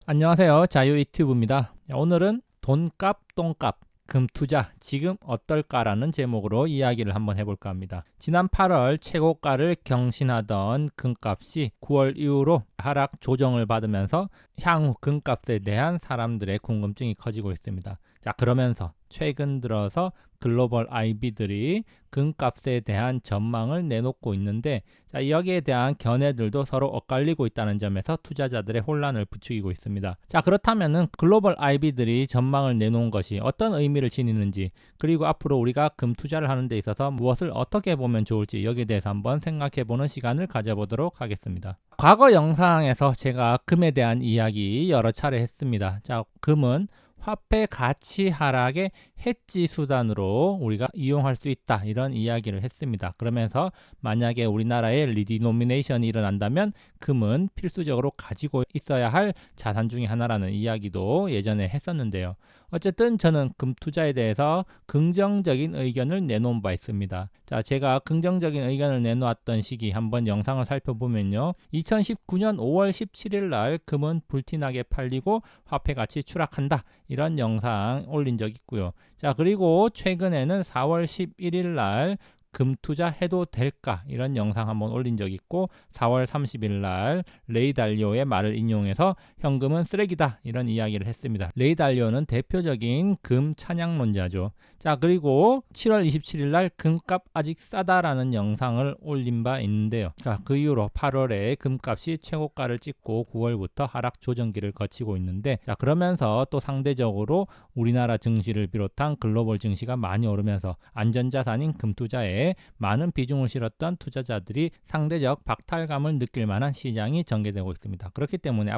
안녕하세요. 자유이튜브입니다. 오늘은 돈값, 똥값, 금투자 지금 어떨까라는 제목으로 이야기를 한번 해볼까 합니다. 지난 8월 최고가를 경신하던 금값이 9월 이후로 하락 조정을 받으면서 향후 금값에 대한 사람들의 궁금증이 커지고 있습니다. 자, 그러면서 최근 들어서 글로벌 IB들이 금값에 대한 전망을 내놓고 있는데, 자, 여기에 대한 견해들도 서로 엇갈리고 있다는 점에서 투자자들의 혼란을 부추기고 있습니다. 자, 그렇다면은 글로벌 IB들이 전망을 내놓은 것이 어떤 의미를 지니는지, 그리고 앞으로 우리가 금 투자를 하는 데 있어서 무엇을 어떻게 보면 좋을지 여기에 대해서 한번 생각해 보는 시간을 가져보도록 하겠습니다. 과거 영상에서 제가 금에 대한 이야기 여러 차례 했습니다. 자, 금은 화폐 가치 하락의 해지 수단으로 우리가 이용할 수 있다, 이런 이야기를 했습니다. 그러면서 만약에 우리나라에 리디노미네이션이 일어난다면 금은 필수적으로 가지고 있어야 할 자산 중에 하나라는 이야기도 예전에 했었는데요. 어쨌든 저는 금 투자에 대해서 긍정적인 의견을 내놓은 바 있습니다. 자, 제가 긍정적인 의견을 내놓았던 시기 한번 영상을 살펴보면요. 2019년 5월 17일 날 금은 불티나게 팔리고 화폐 가치 추락한다, 이런 영상 올린 적 있고요. 자, 그리고 최근에는 4월 11일 날 금 투자해도 될까, 이런 영상 한번 올린 적 있고, 4월 30일 날 레이 달리오의 말을 인용해서 현금은 쓰레기다, 이런 이야기를 했습니다. 레이 달리오는 대표적인 금 찬양론자죠. 자, 그리고 7월 27일 날 금값 아직 싸다라는 영상을 올린 바 있는데요. 자, 그 이후로 8월에 금값이 최고가를 찍고 9월부터 하락 조정기를 거치고 있는데, 자, 그러면서 또 상대적으로 우리나라 증시를 비롯한 글로벌 증시가 많이 오르면서 안전자산인 금 투자에 많은 비중을 실었던 투자자들이 상대적 박탈감을 느낄 만한 시장이 전개되고 있습니다. 그렇기 때문에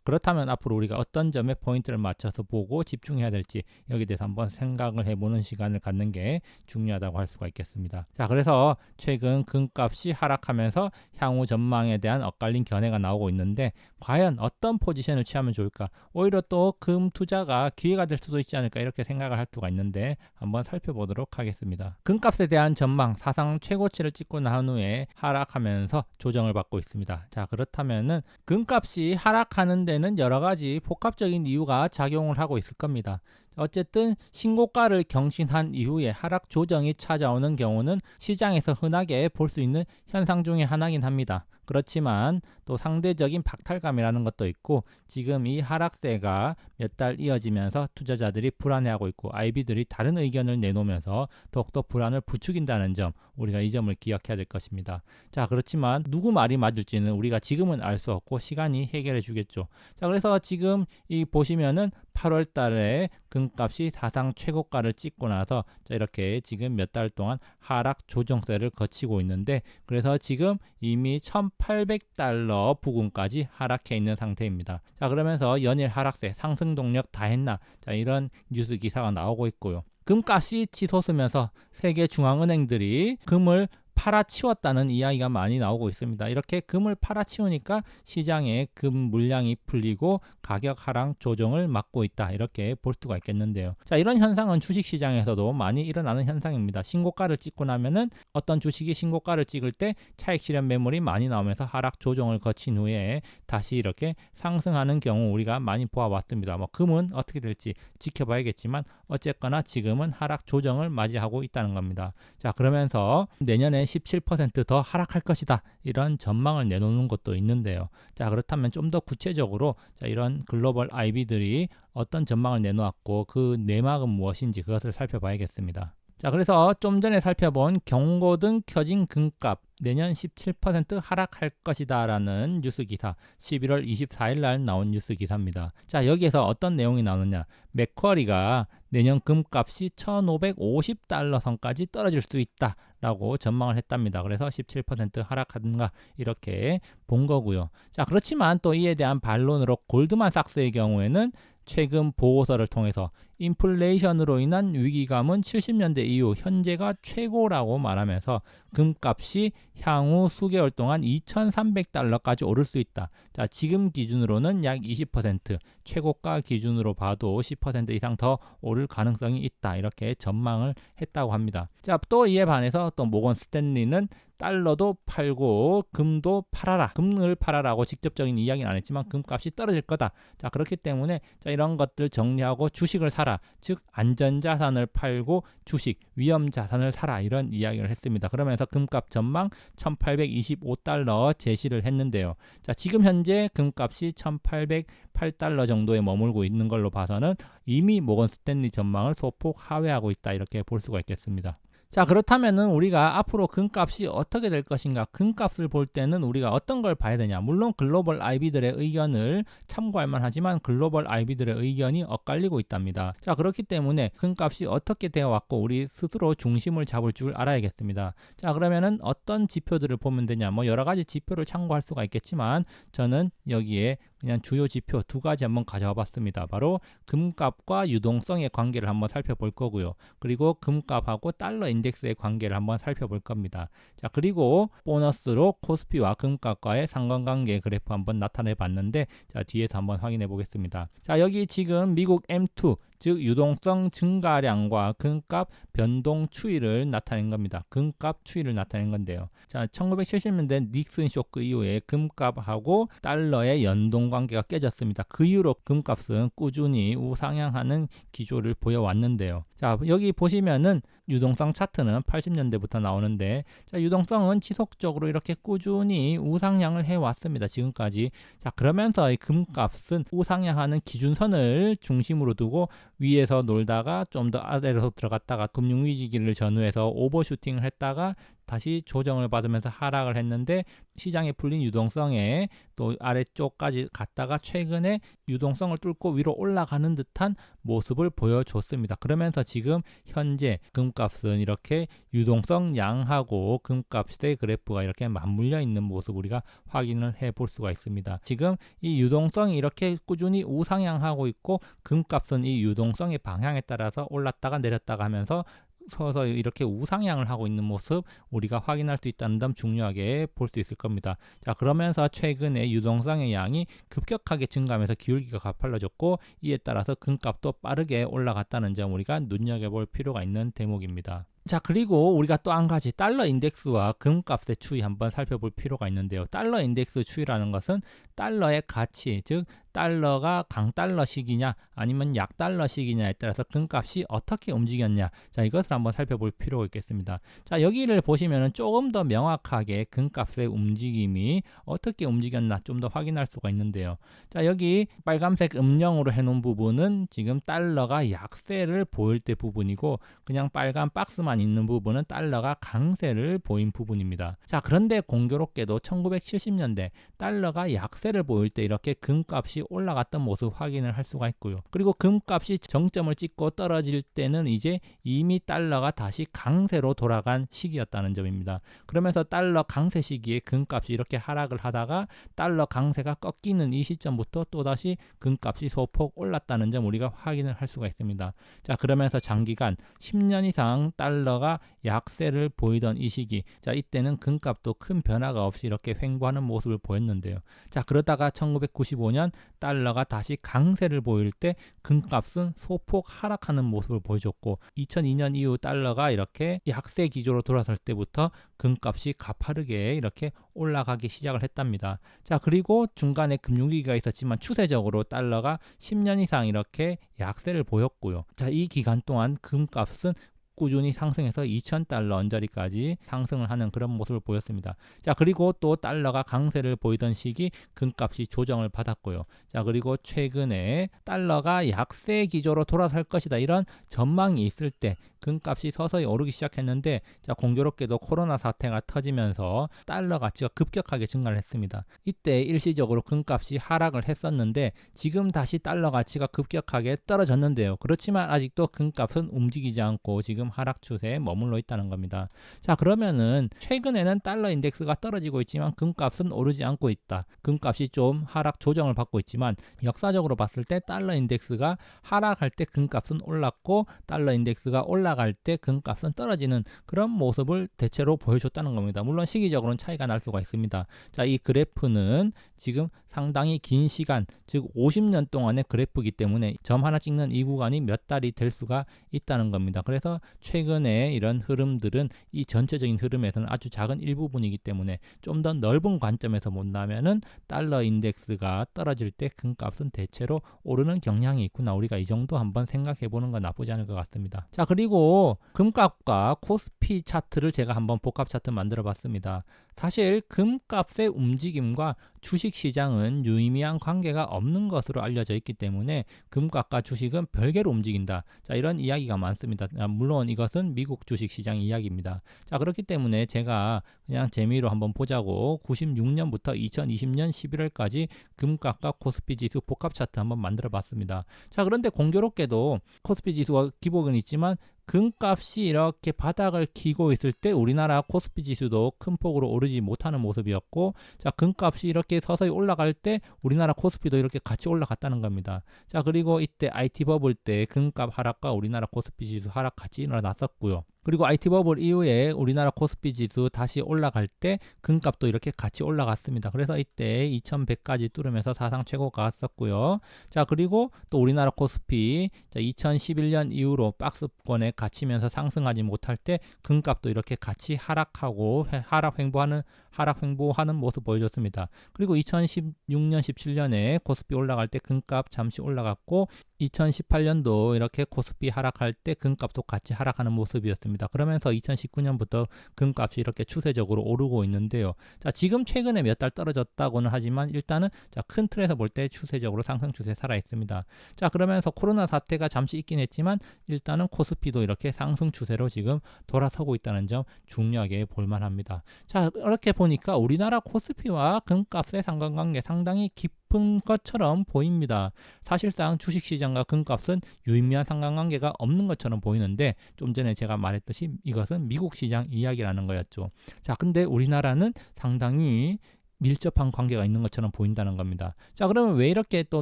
그렇다면 앞으로 우리가 어떤 점에 포인트를 맞춰서 보고 집중해야 될지, 여기에 대해서 한번 생각을 해보는 시간을 갖는 게 중요하다고 할 수가 있겠습니다. 자, 그래서 최근 금값이 하락하면서 향후 전망에 대한 엇갈린 견해가 나오고 있는데, 과연 어떤 포지션을 취하면 좋을까? 오히려 또 금 투자가 기회가 될 수도 있지 않을까, 이렇게 생각을 할 수가 있는데 한번 살펴보도록 하겠습니다. 금값에 대한 전망, 사상 최고치를 찍고 난 후에 하락하면서 조정을 받고 있습니다. 자, 그렇다면은 금값이 하락하는 데는 여러 가지 복합적인 이유가 작용을 하고 있을 겁니다. 어쨌든 신고가를 경신한 이후에 하락 조정이 찾아오는 경우는 시장에서 흔하게 볼 수 있는 현상 중에 하나긴 합니다. 그렇지만 또 상대적인 박탈감이라는 것도 있고, 지금 이 하락세가 몇 달 이어지면서 투자자들이 불안해하고 있고 IB들이 다른 의견을 내놓으면서 더욱더 불안을 부추긴다는 점, 우리가 이 점을 기억해야 될 것입니다. 자, 그렇지만 누구 말이 맞을지는 우리가 지금은 알 수 없고 시간이 해결해 주겠죠. 자, 그래서 지금 이 보시면은 8월 달에 금값이 사상 최고가를 찍고 나서 이렇게 지금 몇 달 동안 하락 조정세를 거치고 있는데, 그래서 지금 이미 1800달러 부근까지 하락해 있는 상태입니다. 자, 그러면서 연일 하락세, 상승 동력 다 했나, 자, 이런 뉴스 기사가 나오고 있고요. 금값이 치솟으면서 세계 중앙은행들이 금을 팔아치웠다는 이야기가 많이 나오고 있습니다. 이렇게 금을 팔아치우니까 시장에 금 물량이 풀리고 가격 하락 조정을 막고 있다, 이렇게 볼 수가 있겠는데요. 자, 이런 현상은 주식시장에서도 많이 일어나는 현상입니다. 신고가를 찍고 나면은 어떤 주식이 신고가를 찍을 때 차익 실현 매물이 많이 나오면서 하락 조정을 거친 후에 다시 이렇게 상승하는 경우 우리가 많이 보아왔습니다. 금은 어떻게 될지 지켜봐야겠지만 어쨌거나 지금은 하락 조정을 맞이하고 있다는 겁니다. 자, 그러면서 내년에 17% 더 하락할 것이다, 이런 전망을 내놓는 것도 있는데요. 자, 그렇다면 좀 더 구체적으로 이런 글로벌 IB들이 어떤 전망을 내놓았고 그 내막은 무엇인지 그것을 살펴봐야겠습니다. 자, 그래서 좀 전에 살펴본 경고등 켜진 금값 내년 17% 하락할 것이다 라는 뉴스 기사, 11월 24일 날 나온 뉴스 기사입니다. 자, 여기에서 어떤 내용이 나오느냐, 맥쿼리가 내년 금값이 1550달러 선까지 떨어질 수 있다 라고 전망을 했답니다. 그래서 17% 하락하든가 이렇게 본 거고요. 자, 그렇지만 또 이에 대한 반론으로 골드만삭스의 경우에는 최근 보고서를 통해서 인플레이션으로 인한 위기감은 70년대 이후 현재가 최고라고 말하면서 금값이 향후 수개월 동안 2,300달러까지 오를 수 있다. 자, 지금 기준으로는 약 20%, 최고가 기준으로 봐도 10% 이상 더 오를 가능성이 있다, 이렇게 전망을 했다고 합니다. 자, 또 이에 반해서 또 모건 스탠리는 달러도 팔고 금도 팔아라, 금을 팔아라고 직접적인 이야기는 안 했지만 금값이 떨어질 거다. 자, 그렇기 때문에 자, 이런 것들 정리하고 주식을 사라, 즉 안전자산을 팔고 주식, 위험자산을 사라, 이런 이야기를 했습니다. 그러면서 금값 전망 1825달러 제시를 했는데요. 자, 지금 현재 금값이 1808달러 정도에 머물고 있는 걸로 봐서는 이미 모건 스탠리 전망을 소폭 하회하고 있다, 이렇게 볼 수가 있겠습니다. 자, 그렇다면은 우리가 앞으로 금값이 어떻게 될 것인가, 금값을 볼 때는 우리가 어떤 걸 봐야 되냐. 물론 글로벌 IB들의 의견을 참고할 만하지만 글로벌 IB들의 의견이 엇갈리고 있답니다. 자, 그렇기 때문에 금값이 어떻게 되어 왔고 우리 스스로 중심을 잡을 줄 알아야겠습니다. 자, 그러면은 어떤 지표들을 보면 되냐. 뭐 여러 가지 지표를 참고할 수가 있겠지만 저는 여기에 그냥 주요 지표 두 가지 한번 가져와 봤습니다. 바로 금값과 유동성의 관계를 한번 살펴볼 거고요. 그리고 금값하고 달러 인덱스의 관계를 한번 살펴볼 겁니다. 자, 그리고 보너스로 코스피와 금값과의 상관관계 그래프 한번 나타내 봤는데, 자, 뒤에서 한번 확인해 보겠습니다. 자, 여기 지금 미국 M2, 즉 유동성 증가량과 금값 변동 추이를 나타낸 겁니다. 금값 추이를 나타낸 건데요. 자, 1970년대 닉슨 쇼크 이후에 금값하고 달러의 연동 관계가 깨졌습니다. 그 이후로 금값은 꾸준히 우상향하는 기조를 보여왔는데요. 자, 여기 보시면은 유동성 차트는 80년대부터 나오는데, 자, 유동성은 지속적으로 이렇게 꾸준히 우상향을 해왔습니다. 지금까지. 자, 그러면서 이 금값은 우상향하는 기준선을 중심으로 두고 위에서 놀다가 좀 더 아래로 들어갔다가 금융위기기를 전후해서 오버슈팅을 했다가 다시 조정을 받으면서 하락을 했는데, 시장에 풀린 유동성에 또 아래쪽까지 갔다가 최근에 유동성을 뚫고 위로 올라가는 듯한 모습을 보여줬습니다. 그러면서 지금 현재 금값은 이렇게 유동성 양하고 금값의 그래프가 이렇게 맞물려 있는 모습 우리가 확인을 해 볼 수가 있습니다. 지금 이 유동성이 이렇게 꾸준히 우상향하고 있고 금값은 이 유동성의 방향에 따라서 올랐다가 내렸다가 하면서 서서 이렇게 우상향을 하고 있는 모습 우리가 확인할 수 있다는 점 중요하게 볼 수 있을 겁니다. 자, 그러면서 최근에 유동성의 양이 급격하게 증가하면서 기울기가 가팔라졌고, 이에 따라서 금값도 빠르게 올라갔다는 점 우리가 눈여겨볼 필요가 있는 대목입니다. 자, 그리고 우리가 또 한 가지 달러 인덱스와 금값의 추이 한번 살펴볼 필요가 있는데요. 달러 인덱스 추이라는 것은 달러의 가치, 즉 달러가 강달러식이냐 아니면 약달러식이냐에 따라서 금값이 어떻게 움직였냐, 자, 이것을 한번 살펴볼 필요가 있겠습니다. 자, 여기를 보시면은 조금 더 명확하게 금값의 움직임이 어떻게 움직였나 좀 더 확인할 수가 있는데요. 자, 여기 빨간색 음영으로 해놓은 부분은 지금 달러가 약세를 보일 때 부분이고, 그냥 빨간 박스만 있는 부분은 달러가 강세를 보인 부분입니다. 자, 그런데 공교롭게도 1970년대 달러가 약세를 보일 때 이렇게 금값이 올라갔던 모습 확인을 할 수가 있고요. 그리고 금값이 정점을 찍고 떨어질 때는 이제 이미 달러가 다시 강세로 돌아간 시기였다는 점입니다. 그러면서 달러 강세 시기에 금값이 이렇게 하락을 하다가 달러 강세가 꺾이는 이 시점부터 또다시 금값이 소폭 올랐다는 점 우리가 확인을 할 수가 있습니다. 자, 그러면서 장기간 10년 이상 달러가 약세를 보이던 이 시기, 자, 이때는 금값도 큰 변화가 없이 이렇게 횡보하는 모습을 보였는데요. 자, 그러다가 1995년 달러가 다시 강세를 보일 때 금값은 소폭 하락하는 모습을 보여줬고, 2002년 이후 달러가 이렇게 약세 기조로 돌아설 때부터 금값이 가파르게 이렇게 올라가기 시작을 했답니다. 자, 그리고 중간에 금융위기가 있었지만 추세적으로 달러가 10년 이상 이렇게 약세를 보였고요. 자, 이 기간 동안 금값은 꾸준히 상승해서 2,000달러 언저리까지 상승을 하는 그런 모습을 보였습니다. 자, 그리고 또 달러가 강세를 보이던 시기 금값이 조정을 받았고요. 자, 그리고 최근에 달러가 약세 기조로 돌아설 것이다, 이런 전망이 있을 때 금값이 서서히 오르기 시작했는데, 자, 공교롭게도 코로나 사태가 터지면서 달러 가치가 급격하게 증가를 했습니다. 이때 일시적으로 금값이 하락을 했었는데 지금 다시 달러 가치가 급격하게 떨어졌는데요. 그렇지만 아직도 금값은 움직이지 않고 지금 하락 추세에 머물러 있다는 겁니다. 자, 그러면은 최근에는 달러 인덱스가 떨어지고 있지만 금값은 오르지 않고 있다. 금값이 좀 하락 조정을 받고 있지만 역사적으로 봤을 때 달러 인덱스가 하락할 때 금값은 올랐고 달러 인덱스가 올라갈 올라갈 때 금값은 떨어지는 그런 모습을 대체로 보여줬다는 겁니다. 물론 시기적으로는 차이가 날 수가 있습니다. 자, 이 그래프는 지금 상당히 긴 시간, 즉 50년 동안의 그래프이기 때문에 점 하나 찍는 이 구간이 몇 달이 될 수가 있다는 겁니다. 그래서 최근에 이런 흐름들은 이 전체적인 흐름에서는 아주 작은 일부분이기 때문에 좀 더 넓은 관점에서 본다면은 달러 인덱스가 떨어질 때 금값은 대체로 오르는 경향이 있구나. 우리가 이 정도 한번 생각해 보는 건 나쁘지 않을 것 같습니다. 자, 그리고 금값과 코스피 차트를 제가 한번 복합 차트 만들어 봤습니다. 사실 금값의 움직임과 주식시장은 유의미한 관계가 없는 것으로 알려져 있기 때문에 금값과 주식은 별개로 움직인다. 자, 이런 이야기가 많습니다. 물론 이것은 미국 주식시장 이야기입니다. 자, 그렇기 때문에 제가 그냥 재미로 한번 보자고 96년부터 2020년 11월까지 금값과 코스피 지수 복합 차트 한번 만들어 봤습니다. 자, 그런데 공교롭게도 코스피 지수가 기복은 있지만 금값이 이렇게 바닥을 기고 있을 때 우리나라 코스피 지수도 큰 폭으로 오르지 못하는 모습이었고, 자, 금값이 이렇게 서서히 올라갈 때 우리나라 코스피도 이렇게 같이 올라갔다는 겁니다. 자, 그리고 이때 IT 버블 때 금값 하락과 우리나라 코스피 지수 하락 같이 일어났었고요. 그리고 IT 버블 이후에 우리나라 코스피 지수 다시 올라갈 때 금값도 이렇게 같이 올라갔습니다. 그래서 이때 2100까지 뚫으면서 사상 최고가 왔었고요. 자, 그리고 또 우리나라 코스피 2011년 이후로 박스권에 갇히면서 상승하지 못할 때 금값도 이렇게 같이 하락하고 하락 횡보하는 모습 보여줬습니다. 그리고 2016년 17년에 코스피 올라갈 때 금값 잠시 올라갔고 2018년도 이렇게 코스피 하락할 때 금값도 같이 하락하는 모습이었습니다. 그러면서 2019년부터 금값이 이렇게 추세적으로 오르고 있는데요. 자, 지금 최근에 몇 달 떨어졌다고는 하지만 일단은 큰 틀에서 볼 때 추세적으로 상승 추세 살아 있습니다. 자, 그러면서 코로나 사태가 잠시 있긴 했지만 일단은 코스피도 이렇게 상승 추세로 지금 돌아서고 있다는 점 중요하게 볼만합니다. 자, 이렇게 보니까 우리나라 코스피와 금값의 상관관계 상당히 깊은 것처럼 보입니다. 사실상 주식시장과 금값은 유의미한 상관관계가 없는 것처럼 보이는데 좀 전에 제가 말했듯이 이것은 미국 시장 이야기라는 거였죠. 자, 근데 우리나라는 상당히 밀접한 관계가 있는 것처럼 보인다는 겁니다. 자, 그러면 왜 이렇게 또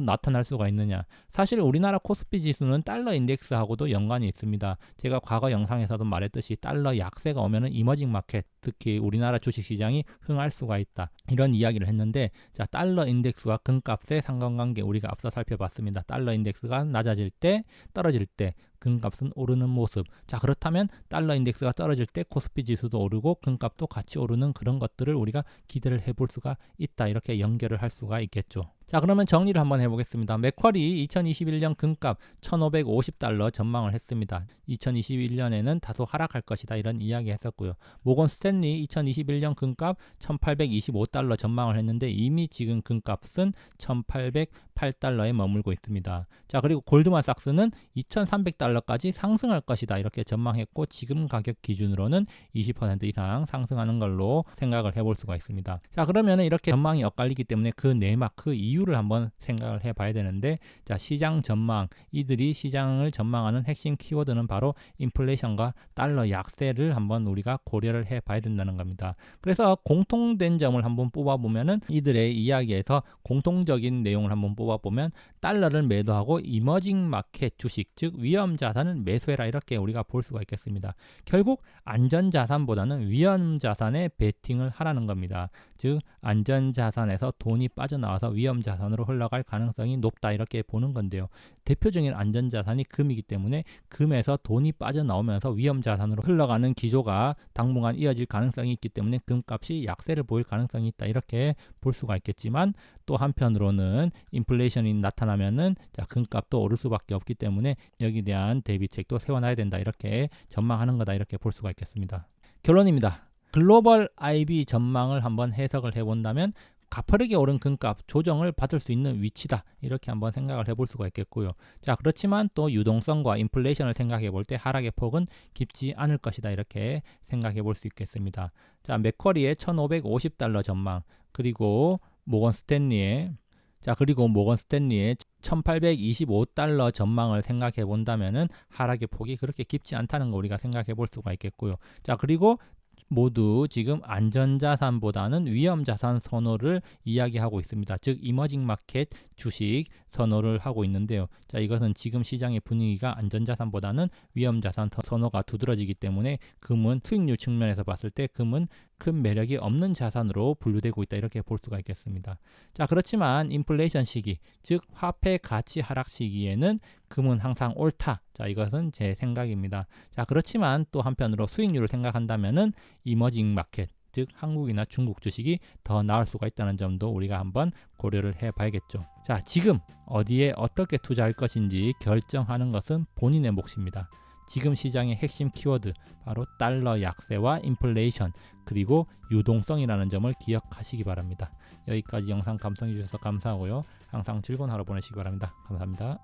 나타날 수가 있느냐? 사실 우리나라 코스피 지수는 달러 인덱스하고도 연관이 있습니다. 제가 과거 영상에서도 말했듯이 달러 약세가 오면은 이머징 마켓, 특히 우리나라 주식시장이 흥할 수가 있다. 이런 이야기를 했는데, 자, 달러 인덱스와 금값의 상관관계 우리가 앞서 살펴봤습니다. 달러 인덱스가 낮아질 때, 떨어질 때 금값은 오르는 모습. 자, 그렇다면 달러 인덱스가 떨어질 때 코스피 지수도 오르고 금값도 같이 오르는 그런 것들을 우리가 기대를 해볼 수가 있다. 이렇게 연결을 할 수가 있겠죠. 자, 그러면 정리를 한번 해보겠습니다. 맥쿼리 2021년 금값 1550달러 전망을 했습니다. 2021년에는 다소 하락할 것이다 이런 이야기 했었고요. 모건 스탠리 2021년 금값 1825달러 전망을 했는데 이미 지금 금값은 1808달러에 머물고 있습니다. 자, 그리고 골드만삭스는 2300달러까지 상승할 것이다 이렇게 전망했고 지금 가격 기준으로는 20% 이상 상승하는 걸로 생각을 해볼 수가 있습니다. 자, 그러면 이렇게 전망이 엇갈리기 때문에 그 내막, 그 이유를 한번 생각을 해봐야 되는데, 자, 시장 전망, 이들이 시장을 전망하는 핵심 키워드는 바로 인플레이션과 달러 약세를 한번 우리가 고려를 해봐야 된다는 겁니다. 그래서 공통된 점을 한번 뽑아보면은 이들의 이야기에서 공통적인 내용을 한번 뽑아보면 달러를 매도하고 이머징 마켓 주식, 즉 위험 자산을 매수해라 이렇게 우리가 볼 수가 있겠습니다. 결국 안전 자산보다는 위험 자산에 베팅을 하라는 겁니다. 즉 안전 자산에서 돈이 빠져나와서 위험 자산으로 흘러갈 가능성이 높다 이렇게 보는 건데요. 대표적인 안전 자산이 금이기 때문에 금에서 돈이 빠져나오면서 위험 자산으로 흘러가는 기조가 당분간 이어질 가능성이 있기 때문에 금값이 약세를 보일 가능성이 있다 이렇게 볼 수가 있겠지만, 또 한편으로는 인플레이션이 나타나면은 금값도 오를 수밖에 없기 때문에 여기에 대한 대비책도 세워놔야 된다 이렇게 전망하는 거다 이렇게 볼 수가 있겠습니다. 결론입니다. 글로벌 IB 전망을 한번 해석을 해본다면 가파르게 오른 금값 조정을 받을 수 있는 위치다 이렇게 한번 생각을 해볼 수가 있겠고요. 자, 그렇지만 또 유동성과 인플레이션을 생각해 볼 때 하락의 폭은 깊지 않을 것이다 이렇게 생각해 볼 수 있겠습니다. 자, 맥쿼리의 1550달러 전망, 그리고 모건 스탠리의 1825달러 전망을 생각해 본다면은 하락의 폭이 그렇게 깊지 않다는 거 우리가 생각해 볼 수가 있겠고요. 자, 그리고 모두 지금 안전자산보다는 위험자산 선호를 이야기하고 있습니다. 즉 이머징 마켓 주식 선호를 하고 있는데요. 자, 이것은 지금 시장의 분위기가 안전자산보다는 위험자산 선호가 두드러지기 때문에 금은 수익률 측면에서 봤을 때 금은 큰 매력이 없는 자산으로 분류되고 있다, 이렇게 볼 수가 있겠습니다. 자, 그렇지만 인플레이션 시기, 즉 화폐 가치 하락 시기에는 금은 항상 옳다. 자, 이것은 제 생각입니다. 자, 그렇지만 또 한편으로 수익률을 생각한다면은 이머징 마켓, 즉 한국이나 중국 주식이 더 나을 수가 있다는 점도 우리가 한번 고려를 해봐야겠죠. 자, 지금 어디에 어떻게 투자할 것인지 결정하는 것은 본인의 몫입니다. 지금 시장의 핵심 키워드, 바로 달러 약세와 인플레이션, 그리고 유동성이라는 점을 기억하시기 바랍니다. 여기까지 영상 감상해 주셔서 감사하고요. 항상 즐거운 하루 보내시기 바랍니다. 감사합니다.